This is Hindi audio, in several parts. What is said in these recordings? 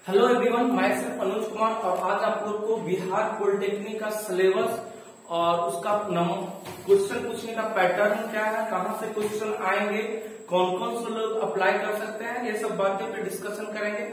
हेलो एवरीवन, मैं सिर्फ अनुज कुमार और आज आप लोग को बिहार पॉलिटेक्निक का सिलेबस और उसका क्वेश्चन पूछने का पैटर्न क्या है, कहां से क्वेश्चन आएंगे, कौन कौन से लोग अप्लाई कर सकते हैं, ये सब बातें पे डिस्कशन करेंगे।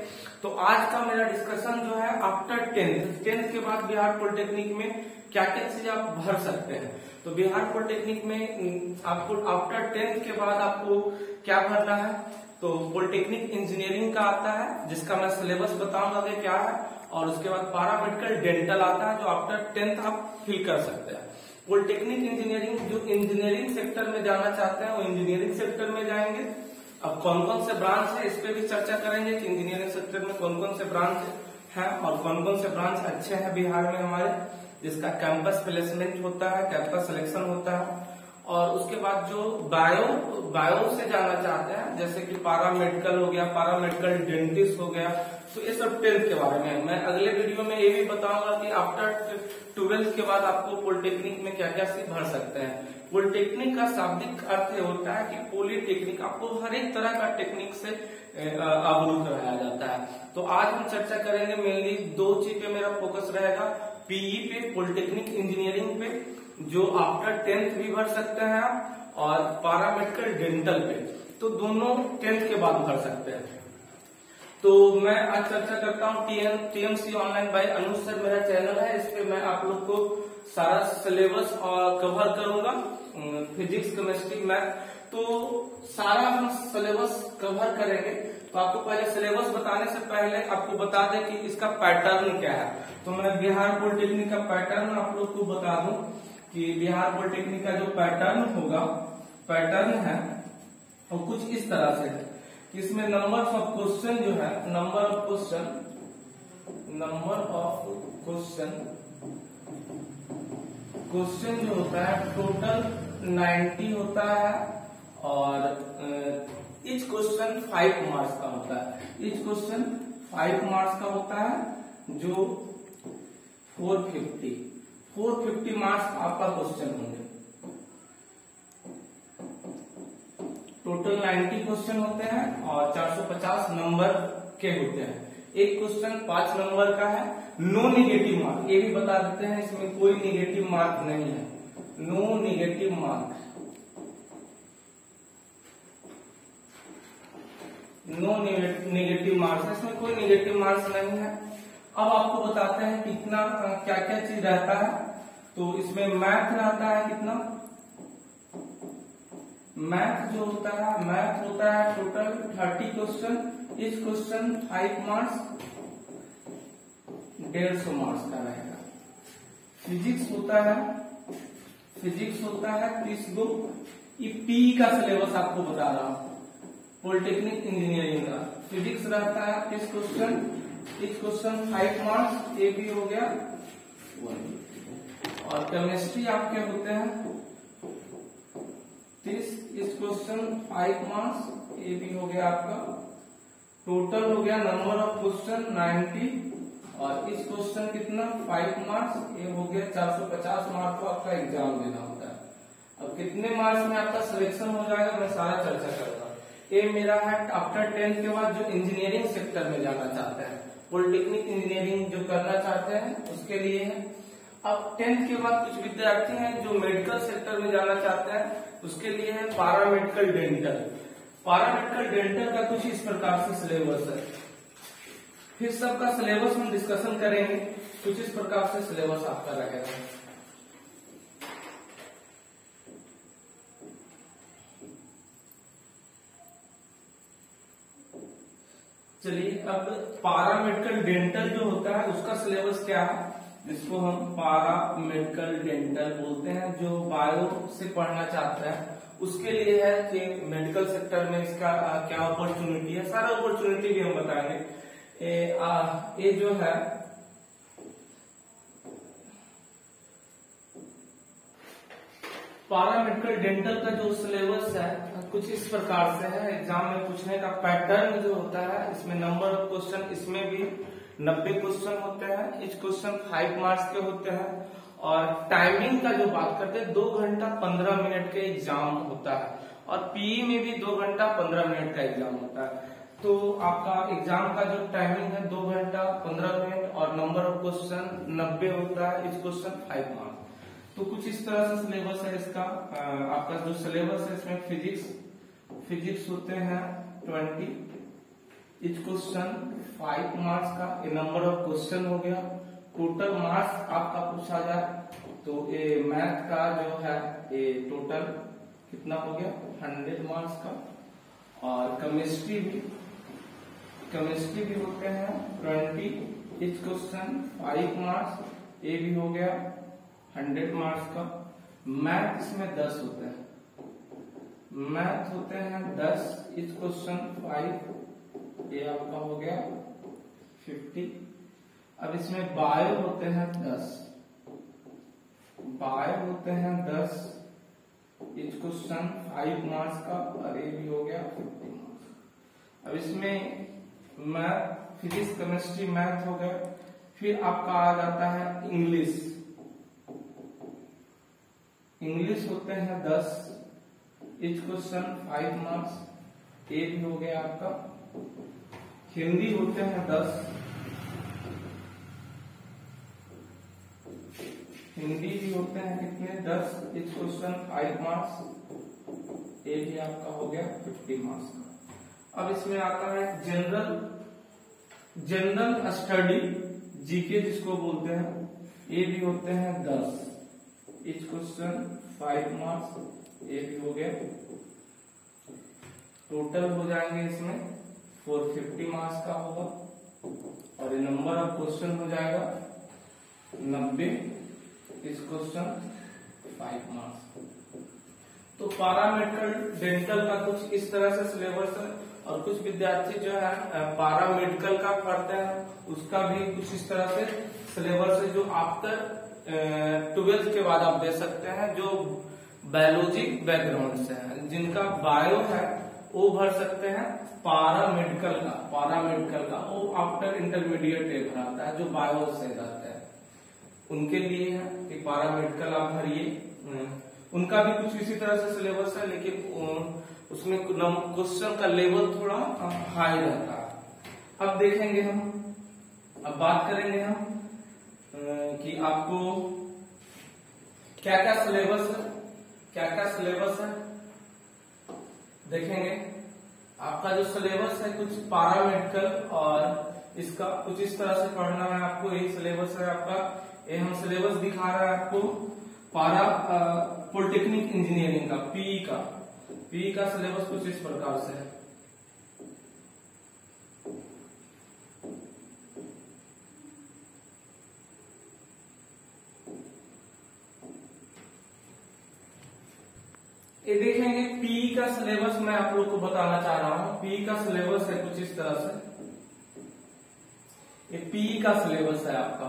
तो आज का मेरा डिस्कशन जो है आफ्टर टेंथ के बाद बिहार पॉलिटेक्निक में क्या क्या चीज आप भर सकते हैं। तो बिहार पॉलिटेक्निक में आपको आफ्टर टेंथ के बाद आपको क्या भरना है, तो पॉलिटेक्निक इंजीनियरिंग का आता है जिसका मैं सिलेबस बताऊंगा कि क्या है, और उसके बाद पैरामेडिकल डेंटल आता है जो आफ्टर टेंथ आप फिल कर सकते हैं। पॉलिटेक्निक इंजीनियरिंग जो इंजीनियरिंग सेक्टर में जाना चाहते हैं वो इंजीनियरिंग सेक्टर में जाएंगे। अब कौन कौन से ब्रांच है इस पे भी चर्चा करेंगे कि इंजीनियरिंग सेक्टर में कौन कौन से ब्रांच है और कौन कौन से ब्रांच अच्छे हैं बिहार में हमारे, जिसका कैंपस प्लेसमेंट होता है, कैंपस सिलेक्शन होता है। और उसके बाद जो बायो से जाना चाहते हैं जैसे कि पैरामेडिकल हो गया, पैरामेडिकल डेंटिस्ट हो गया, तो ये सब टेंथ के बारे में मैं अगले वीडियो में ये भी बताऊंगा कि आफ्टर 12th के बाद आपको पॉलिटेक्निक में क्या क्या चीज भर सकते हैं। पॉलिटेक्निक का शाब्दिक अर्थ होता है कि पॉलिटेक्निक आपको हर एक तरह का टेक्निक से अवरूद्ध कराया जाता है। तो आज हम चर्चा करेंगे मेनली दो चीज पे मेरा फोकस रहेगा, पीई पे, पॉलिटेक्निक इंजीनियरिंग पे जो आफ्टर टेंथ भी भर सकते हैं आप, और पैरामेडिकल डेंटल पे तो दोनों टेंथ के बाद भर सकते हैं। तो मैं आज चर्चा करता हूँ टीएमसी ऑनलाइन बाय अनुज सर मेरा चैनल है, इस पे मैं आप लोग को सारा सिलेबस और कवर करूंगा, फिजिक्स, केमिस्ट्री, मैथ, तो सारा हम सिलेबस कवर करेंगे। तो आपको पहले सिलेबस बताने से पहले आपको बता दें कि इसका पैटर्न क्या है। तो मैं बिहार पॉलिटेक्निक का पैटर्न आप लोग को बता दूं कि बिहार पॉलिटेक्निक का जो पैटर्न है वो कुछ इस तरह से है कि इसमें नंबर ऑफ क्वेश्चन जो है, नंबर ऑफ क्वेश्चन जो होता है टोटल 90 होता है, और ईच क्वेश्चन 5 मार्क्स का होता है। ईच क्वेश्चन 5 मार्क्स का होता है जो 450 मार्क्स आपका क्वेश्चन होंगे। टोटल 90 क्वेश्चन होते हैं और 450 नंबर के होते हैं। एक क्वेश्चन 5 नंबर का है, नो निगेटिव मार्क, ये भी बता देते हैं इसमें कोई निगेटिव मार्क नहीं है, no negative mark, no negative marks, इसमें कोई निगेटिव मार्क्स नहीं है। अब आपको बताते हैं कितना क्या क्या चीज रहता है। तो इसमें मैथ रहता है कितना, मैथ जो होता है, मैथ होता है टोटल 30 क्वेश्चन, इस क्वेश्चन 5 मार्क्स, 150 मार्क्स का रहेगा। फिजिक्स होता है 30 गो। ये पी का सिलेबस आपको बता रहा हूं, पॉलिटेक्निक इंजीनियरिंग का फिजिक्स रहता है 30 क्वेश्चन, इस क्वेश्चन 5 मार्क्स, ये भी हो गया 1। और केमिस्ट्री आपके होते हैं 30, इस क्वेश्चन 5 मार्क्स, ये भी हो गया आपका। टोटल हो गया नंबर ऑफ क्वेश्चन 90, और इस क्वेश्चन कितना 5 मार्क्स, ये हो गया 450 मार्क्स को आपका एग्जाम देना होता है। अब कितने मार्क्स में आपका सिलेक्शन हो जाएगा मैं सारा चर्चा करूंगा। ये मेरा है आफ्टर 10th के बाद जो इंजीनियरिंग सेक्टर में जाना चाहते हैं, पॉलिटेक्निक इंजीनियरिंग जो करना चाहते हैं उसके लिए है। अब 10th के बाद कुछ विद्यार्थी हैं जो मेडिकल सेक्टर में जाना चाहते हैं, उसके लिए है पैरामेडिकल डेंटल। पैरामेडिकल डेंटल का कुछ इस प्रकार से सिलेबस है, फिर सबका सिलेबस हम डिस्कशन करेंगे। कुछ इस प्रकार से सिलेबस आपका रहेगा। चलिए, अब पैरामेडिकल डेंटल जो होता है उसका सिलेबस क्या है, जिसको हम पैरामेडिकल डेंटल बोलते हैं, जो बायो से पढ़ना चाहता है उसके लिए है कि मेडिकल सेक्टर में इसका क्या अपॉर्चुनिटी है, सारा अपॉर्चुनिटी भी हम बताएंगे। ये जो है पैरामेडिकल डेंटल का जो सिलेबस है कुछ इस प्रकार से है। एग्जाम में पूछने का पैटर्न जो होता है, इसमें नंबर ऑफ क्वेश्चन, इसमें भी 90 क्वेश्चन होते हैं, इस क्वेश्चन 5 मार्क्स के होते हैं। और टाइमिंग का जो बात करते हैं 2 घंटा 15 मिनट के एग्जाम होता है, और पीई में भी 2 घंटा 15 मिनट का एग्जाम होता है। तो आपका एग्जाम का जो टाइमिंग है 2 घंटा 15 मिनट और नंबर ऑफ क्वेश्चन 90 होता है। इस क्वेश्चन 5 मार्क्स। तो कुछ इस तरह से सिलेबस है इसका। आपका जो सिलेबस है इसमें फिजिक्स होते हैं 20। इच क्वेश्चन 5 मार्क्स का। ये नंबर ऑफ क्वेश्चन हो गया। टोटल मार्क्स आपका पूछा जाए तो ये मैथ का जो है ये टोटल कितना हो गया 100 मार्क्स का। और केमिस्ट्री भी होते हैं 20। Each question 5 marks. ये भी हो गया 100 मार्क्स का। मैथ इसमें 10 होते हैं। मैथ होते हैं 10। इच क्वेश्चन 5 ये आपका हो गया 50। अब इसमें बायो होते हैं 10। बायो होते हैं 10। इच क्वेश्चन 5 मार्क्स का और ये भी हो गया 50 मार्क्स। अब इसमें मैथ फिजिक्स केमिस्ट्री मैथ हो गया। फिर आपका आ जाता है इंग्लिश होते हैं 10। Each question 5 marks. ये भी हो गया आपका। हिंदी होते हैं 10। हिंदी भी होते हैं कितने 10। Each question 5 marks. ये भी आपका हो गया 50 मार्क्स का। अब इसमें आता है जनरल स्टडी जीके जिसको बोलते हैं। ये भी होते हैं 10। Each question 5 marks. ये भी हो गया। टोटल हो जाएंगे इसमें 450 मार्क्स का होगा। और ये नंबर ऑफ क्वेश्चन हो जाएगा 90। इस क्वेश्चन 5 मार्क्स। तो पैरामेडिकल डेंटल का कुछ इस तरह से सिलेबस है। और कुछ विद्यार्थी जो है पैरामेडिकल का पढ़ते हैं उसका भी कुछ इस तरह से सिलेबस है जो आफ्टर 12th के बाद आप दे सकते हैं। जो बायोलॉजी बैकग्राउंड से है जिनका बायो है वो भर सकते हैं पैरामेडिकल का वो आफ्टर इंटरमीडिएट एक आता है जो बायो से रहता है उनके लिए है कि पैरामेडिकल आप भरिए। उनका भी कुछ इसी तरह से सिलेबस है लेकिन उसमें क्वेश्चन का लेवल थोड़ा हाई रहता है। अब देखेंगे अब बात करेंगे हम कि आपको क्या क्या सिलेबस है देखेंगे। आपका जो सिलेबस है कुछ पैरामेडिकल और इसका कुछ इस तरह से पढ़ना है आपको। यही सिलेबस है आपका। ये हम सिलेबस दिखा रहे हैं आपको पॉलिटेक्निक इंजीनियरिंग का पीई का सिलेबस कुछ इस प्रकार से है। ये देखेंगे पीई का सिलेबस मैं आप लोग को बताना चाह रहा हूं। पीई का सिलेबस है कुछ इस तरह से। ये पीई का सिलेबस है आपका।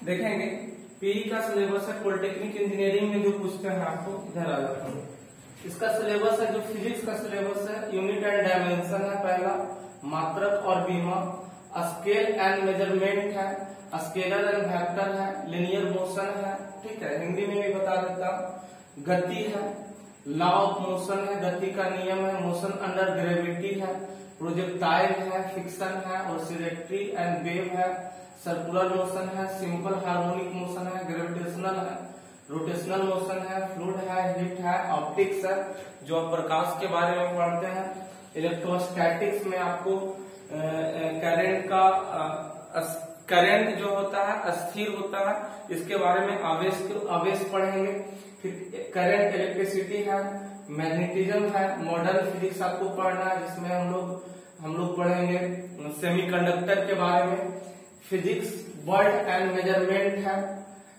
देखेंगे पीई का सिलेबस है पॉलिटेक्निक इंजीनियरिंग में जो पूछते हैं आपको इधर आ जाता है। इसका सिलेबस है जो फिजिक्स का सिलेबस है यूनिट एंड डायमेंशन है पहला, मात्रक और बीमा, स्केल एंड मेजरमेंट है, स्केलर एंड वेक्टर है, लिनियर मोशन है। ठीक है, हिंदी में भी बता देता हूं। गति है, लॉ ऑफ मोशन है, गति का नियम है, मोशन अंडर ग्रेविटी है, प्रोजेक्टाइल है, फिक्शन है, ऑसिलेटरी एंड वेव है, सर्कुलर मोशन है, सिंपल हार्मोनिक मोशन है, ग्रेविटेशनल है, रोटेशनल मोशन है, फ्लूइड है, हीट है, ऑप्टिक्स है जो आप प्रकाश के बारे में पढ़ते हैं, इलेक्ट्रोस्टैटिक्स में आपको करंट जो होता है स्थिर होता है, इसके बारे में आवेश पढ़ेंगे। फिर करंट इलेक्ट्रिसिटी है, मैग्नेटिज्म है, मॉडर्न फिजिक्स आपको पढ़ना है जिसमें हम लोग पढ़ेंगे सेमीकंडक्टर के बारे में, फिजिक्स वर्ड एंड मेजरमेंट है,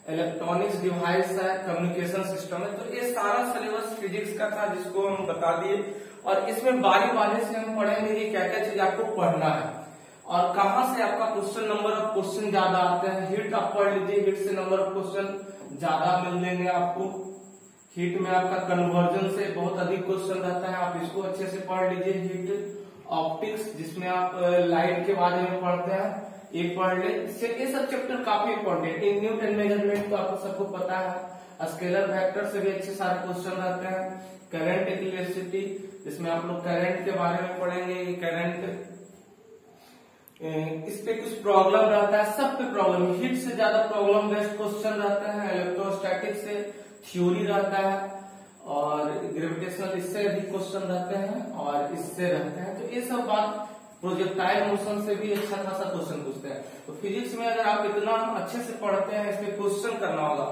इलेक्ट्रॉनिक्स डिवाइस है, कम्युनिकेशन सिस्टम है। तो ये सारा सिलेबस फिजिक्स का था जिसको हम बता दिए। और इसमें बारी से हम पढ़ेंगे कि क्या क्या चीज आपको पढ़ना है और कहां से आपका क्वेश्चन नंबर ऑफ क्वेश्चन ज्यादा आते हैं। हिट आप पढ़ लीजिए, हिट से नंबर ऑफ क्वेश्चन ज्यादा मिल देंगे आपको। हिट में आपका कन्वर्जन से बहुत अधिक क्वेश्चन रहता है, आप इसको अच्छे से पढ़ लीजिए। हिट ऑप्टिक्स जिसमें आप लाइट के बारे में पढ़ते हैं ये पढ़ ले। ये सब चैप्टर काफी इंपॉर्टेंट है। यूनिट एंड मेजरमेंट तो आपको सबको पता है, स्केलर वेक्टर से भी अच्छे सारे क्वेश्चन रहते हैं। करंट इलेक्ट्रिसिटी, जिसमें आप लोग करंट के बारे में पढ़ेंगे। करंट इस पे कुछ प्रॉब्लम रहता है, सब पे प्रॉब्लम, हीट से ज्यादा प्रॉब्लम बेस्ड क्वेश्चन रहता है, इलेक्ट्रोस्टैटिक से थ्योरी रहता है, और ग्रेविटेशनल इससे अधिक क्वेश्चन रहते हैं, और इससे रहते हैं। तो ये सब बात प्रोजेक्टाइल मोशन से भी अच्छा खासा क्वेश्चन पूछते हैं। तो फिजिक्स में अगर आप इतना अच्छे से पढ़ते हैं, इस पे क्वेश्चन करना होगा,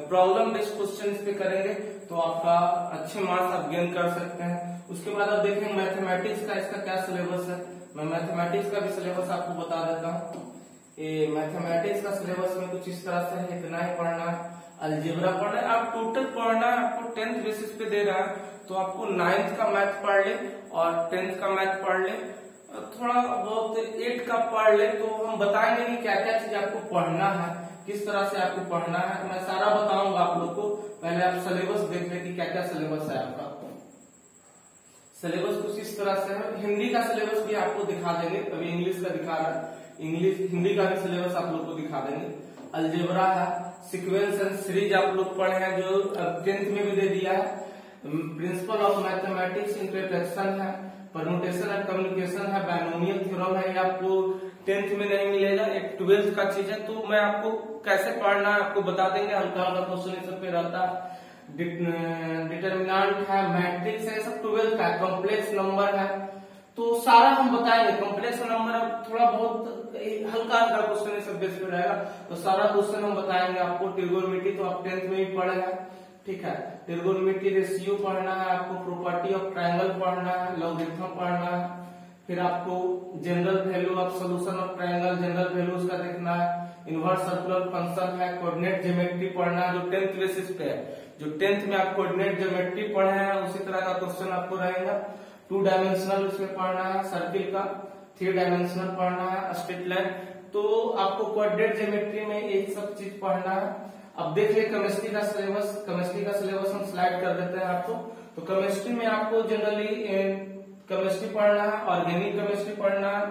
प्रॉब्लम बेस्ड क्वेश्चन इस पे करेंगे तो आपका अच्छे मार्क्स आप गेन कर सकते हैं। उसके बाद आप देखेंगे मैथमेटिक्स का, इसका क्या सिलेबस है। मैं मैथमेटिक्स का भी सिलेबस आपको बता देता हूँ। ये मैथमेटिक्स का सिलेबस में कुछ इस तरह से है, इतना ही पढ़ना है। अलजेब्रा पढ़ना है, आप टोटल पढ़ना है, आपको 10th बेसिस पे दे रहा है, तो आपको 9th का मैथ पढ़ ले और 10th का मैथ पढ़ ले, थोड़ा बहुत 8 का पढ़ ले। तो हम बताएंगे कि क्या क्या चीज आपको पढ़ना है, किस तरह से आपको पढ़ना है, मैं सारा बताऊंगा आप लोग को। पहले आप सिलेबस देख ले कि क्या क्या सिलेबस है आपका। सिलेबस कुछ इस तरह से है। हिंदी का सिलेबस भी आपको दिखा देंगे, अभी इंग्लिश का दिखा रहा है, हिंदी का भी सिलेबस आप लोग को दिखा देंगे। अलजेब्रा है, सीक्वेंस एंड सीरीज आप लोग पढ़े हैं, जो 10th में भी दे दिया है। प्रिंसिपल ऑफ मैथमेटिक्स, इंट्रोडक्शन है, परम्यूटेशन एंड कम्युनिकेशन है, बायनोमियल थ्योरम है, ये आपको 10th में नहीं मिलेगा, एक 12th का चीज है। तो मैं आपको कैसे पढ़ना है आपको बता देंगे, हल्का हल्का क्वेश्चन इस पे रहता है। डिटर्मिनेंट है, मैट्रिक्स है, सब 12th का, कॉम्प्लेक्स नंबर है, तो सारा हम बताएंगे। कॉम्प्लेक्स नंबर अब थोड़ा बहुत हल्का हल्का क्वेश्चन सब बेस पे रहेगा, तो सारा क्वेश्चन हम बताएंगे आपको। ट्रिगोनोमेट्री तो आप 10th में ही पढ़े हैं, ठीक है। ट्रिगोनोमेट्री रेशियो पढ़ना है आपको, प्रॉपर्टी ऑफ ट्रायंगल पढ़ना है, लॉगरिथम पढ़ना है, फिर आपको general value of solution of triangle, general value उसका देखना है, इनवर्स सर्कुलर फंक्शन है, कोऑर्डिनेट ज्योमेट्री पढ़ना है, जो 10th बेसिस पे है। जो 10th में आप कोऑर्डिनेट ज्योमेट्री पढ़े हैं उसी तरह का क्वेश्चन आपको रहेगा। 2 डायमेंशनल उसमें पढ़ना है, सर्किल का 3 डायमेंशनल पढ़ना है, स्ट्रेट लाइन, तो आपको कोऑर्डिनेट ज्योमेट्री में एक सब चीज पढ़ना है। अब देख ले केमिस्ट्री का सिलेबस, केमिस्ट्री का सिलेबस हम स्लाइड कर देते हैं आपको। तो केमिस्ट्री में आपको जनरली केमिस्ट्री पढ़ना है, ऑर्गेनिक केमिस्ट्री पढ़ना है,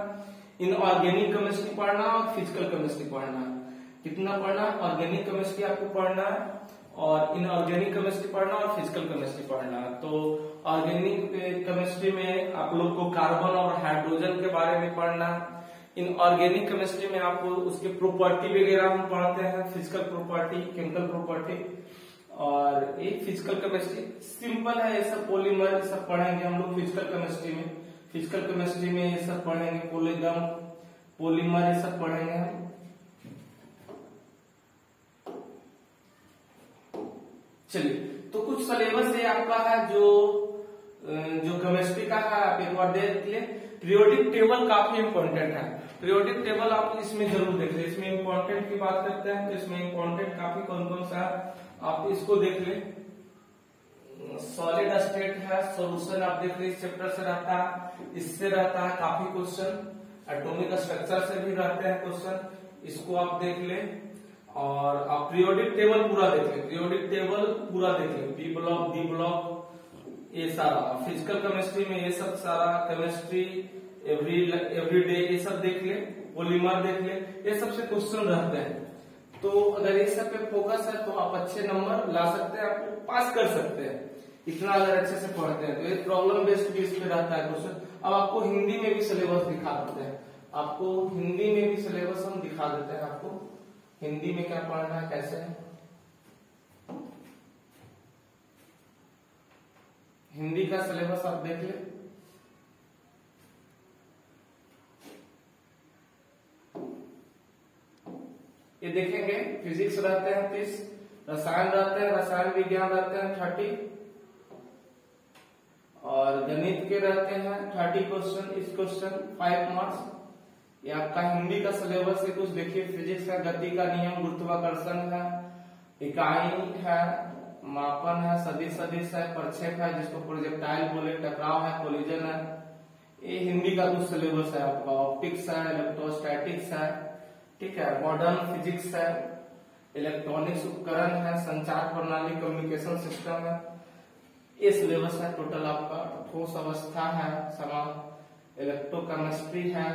इनऑर्गेनिक केमिस्ट्री पढ़ना है और फिजिकल केमिस्ट्री पढ़ना है। कितना पढ़ना है? ऑर्गेनिक केमिस्ट्री आपको पढ़ना है और इनऑर्गेनिक केमिस्ट्री पढ़ना और फिजिकल केमिस्ट्री पढ़ना है। तो ऑर्गेनिक केमिस्ट्री में आप लोग को कार्बन और हाइड्रोजन के बारे में पढ़ना है। इनऑर्गेनिक केमिस्ट्री में आपको उसके प्रॉपर्टी वगैरह हम पढ़ते हैं, फिजिकल प्रॉपर्टी, केमिकल प्रॉपर्टी। और एक फिजिकल केमिस्ट्री सिंपल है, ये सब पॉलीमर ये सब पढ़ेंगे हम लोग फिजिकल केमिस्ट्री में। फिजिकल केमिस्ट्री में ये सब पढ़ेंगे, पॉलीगम, पॉलीमर ये सब पढ़ेंगे हम। चलिए, तो कुछ सिलेबस है आपका है जो केमिस्ट्री का है, आप एक बार देख ले। पीरियोडिक टेबल काफी इंपॉर्टेंट है, पीरियोडिक टेबल आप इसमें जरूर देख ले। इसमें इंपॉर्टेंट की बात करते हैं तो इसमें इंपॉर्टेंट काफी कौन कौन सा है आप इसको देख ले। सॉलिड स्टेट है, सॉल्यूशन आप देख ले, इस चैप्टर से रहता है, इससे रहता है काफी क्वेश्चन। एटॉमिक स्ट्रक्चर से भी रहते हैं क्वेश्चन, इसको आप देख ले। और आप पीरियोडिक टेबल पूरा देख ले, पीरियोडिक टेबल पूरा देख ले, पी ब्लॉक, डी ब्लॉक, ये सारा। फिजिकल केमिस्ट्री में ये सब सारा, केमिस्ट्री एवरी डे ये सब देख ले, पॉलीमर देख ले, ये सबसे क्वेश्चन रहते हैं। तो अगर ये सब पे फोकस है तो आप अच्छे नंबर ला सकते हैं, आपको पास कर सकते हैं, इतना अगर अच्छे से पढ़ते हैं तो। ये प्रॉब्लम बेस्ड भी इस पे रहता है क्वेश्चन। अब आपको हिंदी में भी सिलेबस दिखा देते हैं, आपको हिंदी में भी सिलेबस हम दिखा देते हैं, आपको हिंदी में क्या पढ़ना है, कैसे है। हिंदी का सिलेबस आप देख ले। ये देखेंगे, फिजिक्स रहते हैं 30, रसायन रहते हैं, रसायन विज्ञान रहते हैं 30, और गणित के रहते हैं 30 क्वेश्चन। इस क्वेश्चन 5 मार्क्स। ये आपका हिंदी का सिलेबस है। कुछ देखिए, फिजिक्स का गति का नियम, गुरुत्वाकर्षण है, इकाई है, मापन है, सदिश है, प्रक्षेप है जिसको प्रोजेक्टाइल बोले, टकराव है, कोलिजन है। ये हिंदी का कुछ सिलेबस है आपका। ऑप्टिक्स है, इलेक्ट्रोस्टैटिक्स है, ठीक है, मॉडर्न फिजिक्स है, इलेक्ट्रॉनिक्स उपकरण है, संचार प्रणाली, कम्युनिकेशन सिस्टम है। ये सिलेबस है टोटल आपका। ठोस अवस्था है, समान इलेक्ट्रोकेमिस्ट्री है,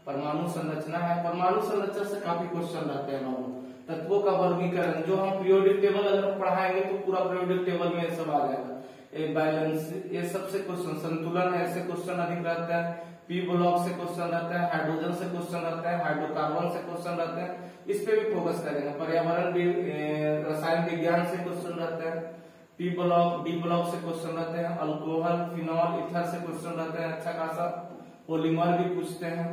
परमाणु संरचना है। परमाणु संरचना से काफी क्वेश्चन रहते हैं मालूम। तत्वों का वर्गीकरण, जो हम पीरियोडिक टेबल अगर पढ़ाएंगे तो पूरा पीरियोडिक टेबल में सब आ जाएगा बैलेंस, ये सबसे क्वेश्चन, संतुलन ऐसे क्वेश्चन अधिक रहते हैं। पी ब्लॉक से क्वेश्चन रहता है, हाइड्रोजन से क्वेश्चन रहता है, हाइड्रोकार्बन से क्वेश्चन रहते हैं, इस पे भी फोकस करेंगे। पर्यावरण भी, रसायन विज्ञान से क्वेश्चन रहते हैं। पी ब्लॉक, डी ब्लॉक से क्वेश्चन रहते हैं, अल्कोहल, फिनॉल, इथर से क्वेश्चन रहते हैं अच्छा खासा। पॉलीमर भी पूछते हैं,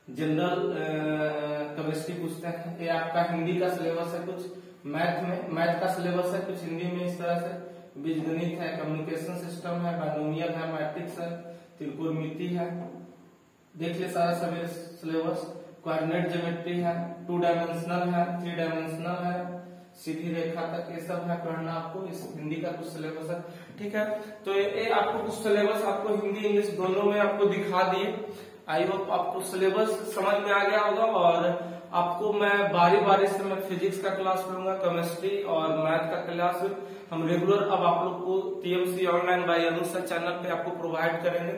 जनरल केमिस्ट्री पूछते हैं। ये आपका हिंदी का सिलेबस है, कुछ मैथ का सिलेबस है कुछ हिंदी में इस तरह से। बीजगणित है, कम्युनिकेशन सिस्टम है, बाइनोमियल है, मैट्रिक्स है, त्रिकोणमिति है, देख ले सारा सभी सिलेबस। कोऑर्डिनेट ज्योमेट्री है, 2 डायमेंशनल है, 3 डायमेंशनल है, सीधी रेखा तक, ये सब है पढ़ना आपको। इस हिंदी का कुछ सिलेबस है, ठीक है। तो ये आपको कुछ सिलेबस आपको हिंदी इंग्लिश दोनों में आपको दिखा दिए। आई होप आपको सिलेबस समझ में आ गया होगा। और आपको मैं बारी बारी से मैं फिजिक्स का क्लास लूंगा, केमिस्ट्री और मैथ का क्लास हम रेगुलर अब आप लोग को TMC online by Anusha channel पे आपको प्रोवाइड करेंगे।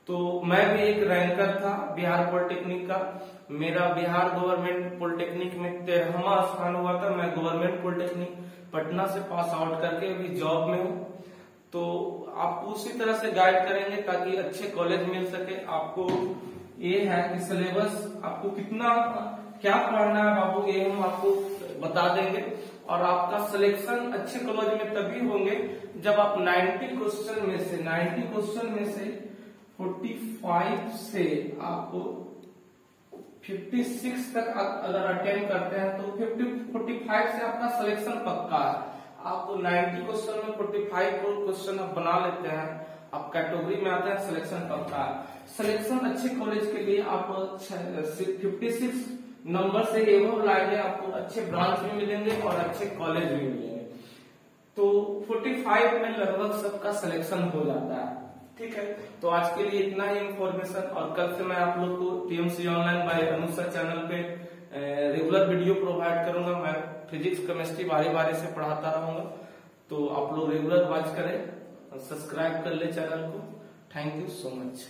तो मैं भी एक रैंकर था बिहार पॉलिटेक्निक का, मेरा बिहार गवर्नमेंट पॉलिटेक्निक में 13वां स्थान हुआ था। मैं गवर्नमेंट पॉलिटेक्निक पटना से पास आउट करके अभी जॉब में हूँ। तो आपको उसी तरह से गाइड करेंगे ताकि अच्छे कॉलेज मिल सके। आपको ये है कि सिलेबस आपको कितना क्या पढ़ना है बाबू, ये हम आपको बता देंगे। और आपका सिलेक्शन अच्छे कॉलेज में तभी होंगे जब आप 90 क्वेश्चन में से 45 से आपको 56 तक अगर अटेम्प्ट करते हैं तो 45 से आपका सिलेक्शन पक्का है। आपको 90 क्वेश्चन में 45 क्वेश्चन आप बना लेते हैं, आप कैटेगरी में आते हैं, सिलेक्शन पक्का है। सिलेक्शन अच्छे कॉलेज के लिए आप 56 नंबर से एवं लाएंगे, आपको अच्छे ब्रांच भी मिलेंगे और अच्छे कॉलेज भी मिलेंगे। तो 45 में लगभग सबका सिलेक्शन हो जाता है, ठीक है। तो आज के लिए इतना ही इंफॉर्मेशन। और कल से मैं आप लोग को TMC online by Anusha channel पे रेगुलर वीडियो प्रोवाइड करूंगा। मैं फिजिक्स केमिस्ट्री बारी बारी से पढ़ाता रहूंगा। तो आप लोग रेगुलर वॉच करें, सब्सक्राइब कर ले चैनल को। Thank you so much.